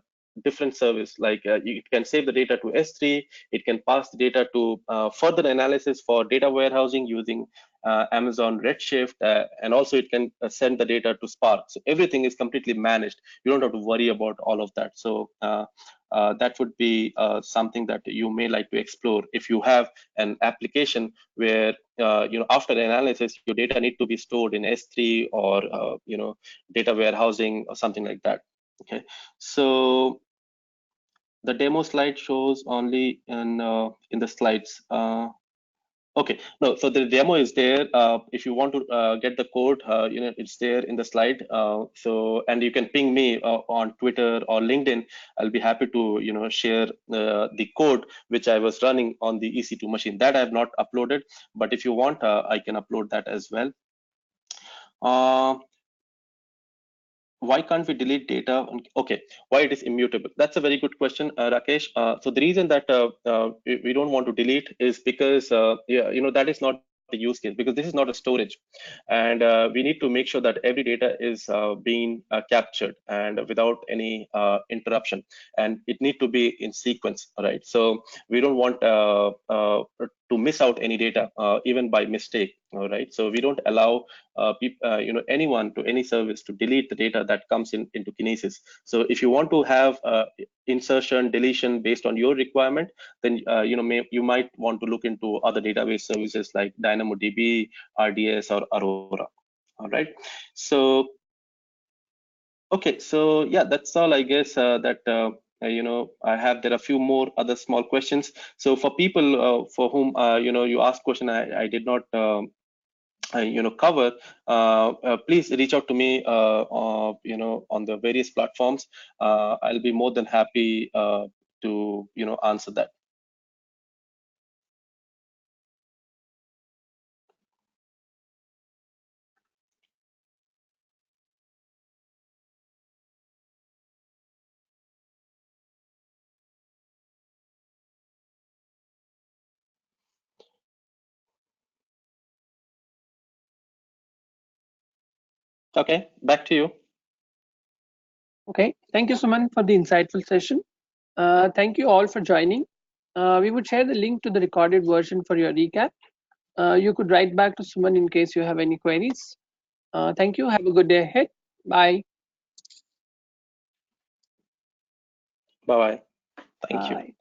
different service. Like it can save the data to S3. It can pass the data to further analysis for data warehousing using Amazon Redshift, and also it can send the data to Spark. So everything is completely managed. You don't have to worry about all of that. So that would be something that you may like to explore if you have an application where after analysis your data need to be stored in S3 or data warehousing or something like that. Okay, so the demo slide shows only in the slides. Okay, no, so the demo is there. If you want to get the code, it's there in the slide. And you can ping me on Twitter or LinkedIn. I'll be happy to, share the code which I was running on the EC2 machine. That I have not uploaded, but if you want, I can upload that as well. Uh, why can't we delete data? Okay, why it is immutable? That's a very good question, Rakesh. So the reason that we don't want to delete is because that is not the use case, because this is not a storage, and we need to make sure that every data is being captured and without any interruption, and it need to be in sequence, right? So we don't want to miss out any data even by mistake. All right, so we don't allow anyone to any service to delete the data that comes into Kinesis. So if you want to have insertion, deletion based on your requirement, then you might want to look into other database services like DynamoDB, RDS, or Aurora. All right. So okay, so yeah, that's all I guess that I have. There are a few more other small questions. So for people for whom you asked question, I did not cover, please reach out to me on the various platforms. I'll be more than happy to answer that. Okay, back to you. Okay, thank you, Suman, for the insightful session. Thank you all for joining. We would share the link to the recorded version for your recap. You could write back to Suman in case you have any queries. Thank you. Have a good day ahead. Bye. Bye bye. Thank you. Bye.